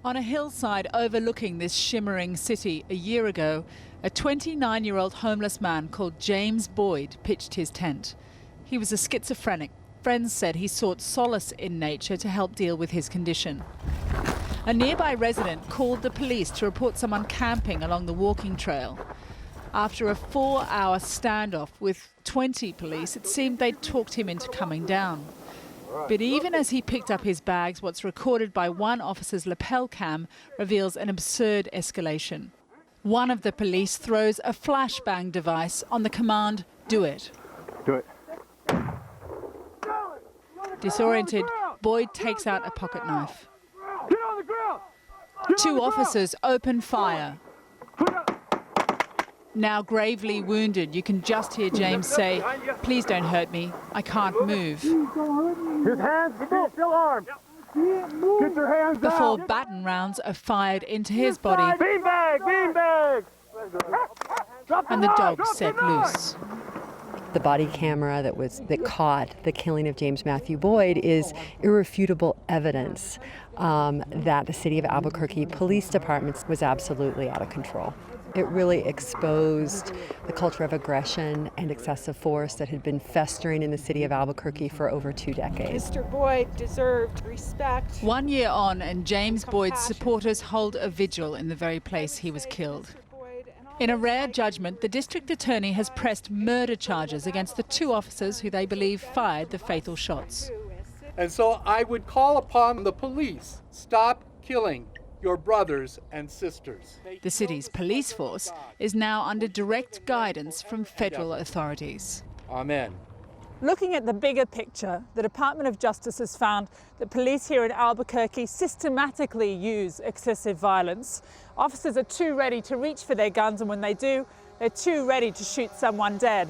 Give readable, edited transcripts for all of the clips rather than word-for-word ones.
On a hillside overlooking this shimmering city a year ago, a 29-year-old homeless man called James Boyd pitched his tent. He was a schizophrenic. Friends said he sought solace in nature to help deal with his condition. A nearby resident called the police to report someone camping along the walking trail. After a 4-hour standoff with 20 police, it seemed they'd talked him into coming down. But even as he picked up his bags, what's recorded by one officer's lapel cam reveals an absurd escalation. One of the police throws a flashbang device on the command, "Do it." Do it. Disoriented, Boyd takes out a pocket knife. Get on the ground! Two officers open fire. Now gravely wounded, you can just hear James say, "Please don't hurt me, I can't move." His hands, he's still armed. Get your hands down. Before baton rounds are fired into his body Beanbag, beanbag! and the dog set loose. The body camera that caught the killing of James Matthew Boyd is irrefutable evidence that the city of Albuquerque Police Department was absolutely out of control. It really exposed the culture of aggression and excessive force that had been festering in the city of Albuquerque for over 2 decades. Mr. Boyd deserved respect. 1 year on, and James Boyd's supporters hold a vigil in the very place he was killed. In a rare judgment, the district attorney has pressed murder charges against the 2 officers who they believe fired the fatal shots. And so I would call upon the police, stop killing your brothers and sisters. The city's police force is now under direct guidance from federal authorities. Amen. Looking at the bigger picture, the Department of Justice has found that police here in Albuquerque systematically use excessive violence. Officers are too ready to reach for their guns, and when they do, they're too ready to shoot someone dead.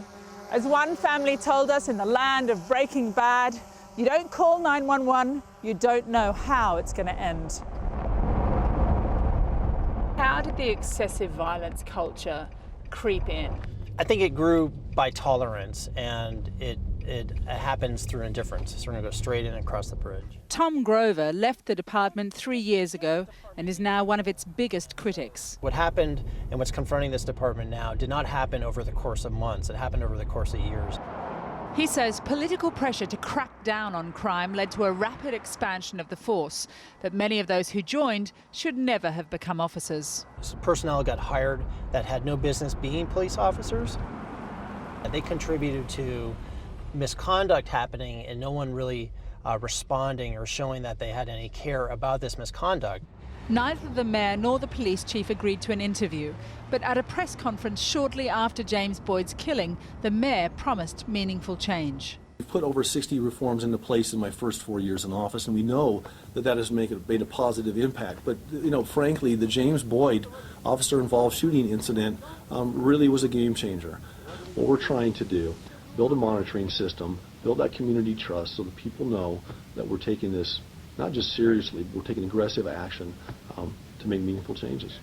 As one family told us in the land of Breaking Bad, you don't call 911, you don't know how it's going to end. How did the excessive violence culture creep in? I think it grew by tolerance, and it happens through indifference. It's going to go straight in and across the bridge. Tom Grover left the department 3 years ago and is now one of its biggest critics. What happened and what's confronting this department now did not happen over the course of months. It happened over the course of years. He says political pressure to crack down on crime led to a rapid expansion of the force, but many of those who joined should never have become officers. Personnel got hired that had no business being police officers. They contributed to misconduct happening and no one really responding or showing that they had any care about this misconduct. Neither the mayor nor the police chief agreed to an interview, but at a press conference shortly after James Boyd's killing, the mayor promised meaningful change. We've put over 60 reforms into place in my first 4 years in office, and we know that has made a positive impact. But, frankly, the James Boyd officer-involved shooting incident really was a game changer. What we're trying to do, build a monitoring system, build that community trust so that people know that we're taking this not just seriously, but we're taking aggressive action to make meaningful changes.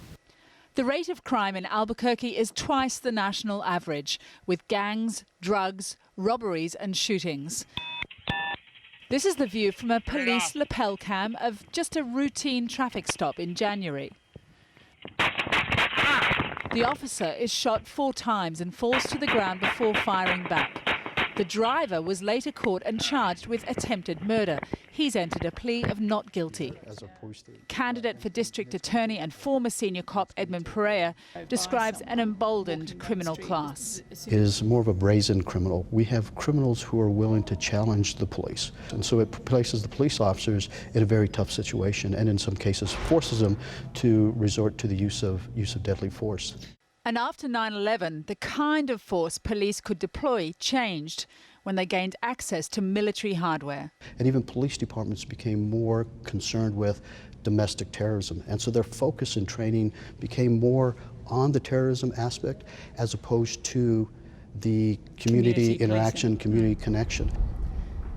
The rate of crime in Albuquerque is twice the national average, with gangs, drugs, robberies and shootings. This is the view from a police lapel cam of just a routine traffic stop in January. The officer is shot 4 times and falls to the ground before firing back. The driver was later caught and charged with attempted murder. He's entered a plea of not guilty. Candidate for district attorney and former senior cop Edmund Perea describes an emboldened criminal class. It is more of a brazen criminal. We have criminals who are willing to challenge the police. And so it places the police officers in a very tough situation and in some cases forces them to resort to the use of deadly force. And after 9/11, the kind of force police could deploy changed when they gained access to military hardware. And even police departments became more concerned with domestic terrorism. And so their focus and training became more on the terrorism aspect as opposed to the community interaction, community connection.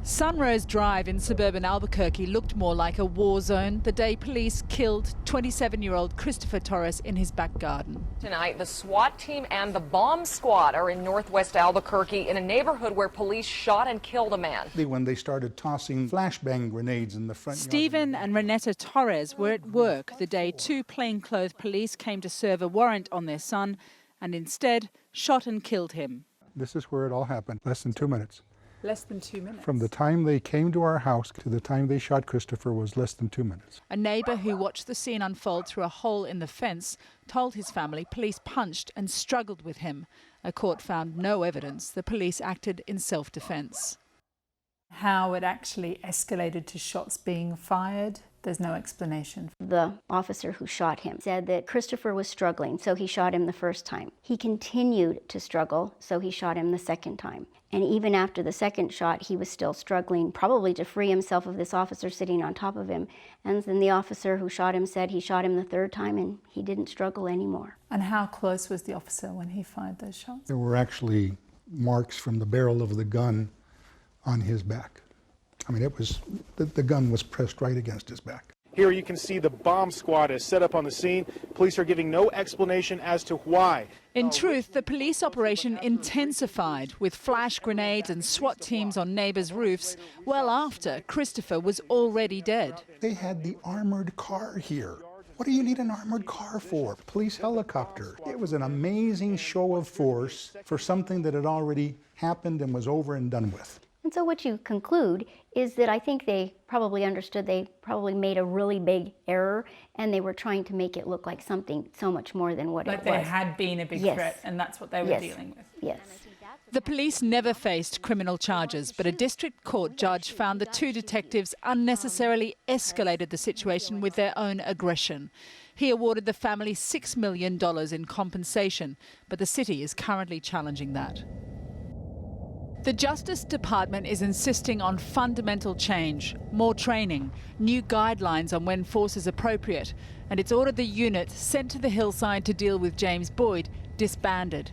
Sunrose Drive in suburban Albuquerque looked more like a war zone the day police killed 27-year-old Christopher Torres in his back garden. Tonight, the SWAT team and the bomb squad are in northwest Albuquerque in a neighborhood where police shot and killed a man. When they started tossing flashbang grenades in the front yard. Stephen and Renetta Torres were at work the day two plainclothes police came to serve a warrant on their son and instead shot and killed him. This is where it all happened, less than 2 minutes. Less than 2 minutes. From the time they came to our house to the time they shot Christopher was less than 2 minutes. A neighbour who watched the scene unfold through a hole in the fence told his family police punched and struggled with him. A court found no evidence the police acted in self-defence. How it actually escalated to shots being fired, there's no explanation. The officer who shot him said that Christopher was struggling, so he shot him the first time. He continued to struggle, so he shot him the second time. And even after the second shot, he was still struggling, probably to free himself of this officer sitting on top of him. And then the officer who shot him said he shot him the third time and he didn't struggle anymore. And how close was the officer when he fired those shots? There were actually marks from the barrel of the gun on his back. I mean, it was, the gun was pressed right against his back. Here you can see the bomb squad is set up on the scene. Police are giving no explanation as to why. In truth, the police operation intensified with flash grenades and SWAT teams on neighbours' roofs well after Christopher was already dead. They had the armored car here. What do you need an armored car for? Police helicopter. It was an amazing show of force for something that had already happened and was over and done with. And so what you conclude is that I think they probably understood they probably made a really big error and they were trying to make it look like something so much more than what it was. Like there had been a big threat and that's what they were dealing with. Yes. The police never faced criminal charges, but a district court judge found the two detectives unnecessarily escalated the situation with their own aggression. He awarded the family $6 million in compensation, but the city is currently challenging that. The Justice Department is insisting on fundamental change, more training, new guidelines on when force is appropriate, and it's ordered the unit sent to the hillside to deal with James Boyd disbanded.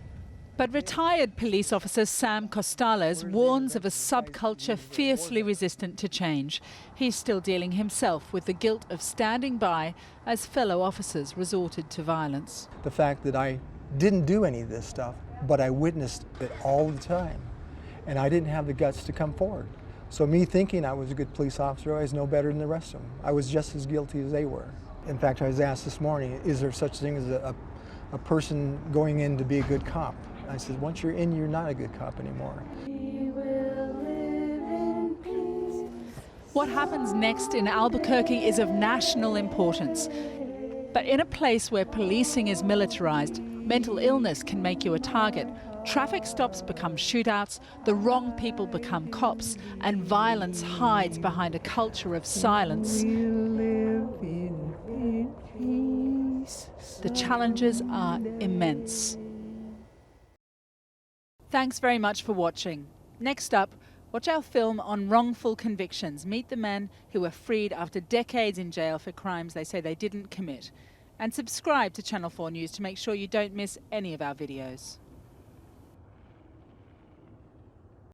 But retired police officer Sam Costales warns of a subculture fiercely resistant to change. He's still dealing himself with the guilt of standing by as fellow officers resorted to violence. The fact that I didn't do any of this stuff, but I witnessed it all the time. And I didn't have the guts to come forward. So me thinking I was a good police officer, I was no better than the rest of them. I was just as guilty as they were. In fact, I was asked this morning, is there such thing as a person going in to be a good cop? And I said, once you're in, you're not a good cop anymore. What happens next in Albuquerque is of national importance. But in a place where policing is militarized, mental illness can make you a target. Traffic stops become shootouts, the wrong people become cops, and violence hides behind a culture of silence. The challenges are immense. Thanks very much for watching. Next up, watch our film on wrongful convictions. Meet the men who were freed after decades in jail for crimes they say they didn't commit. And subscribe to Channel 4 News to make sure you don't miss any of our videos.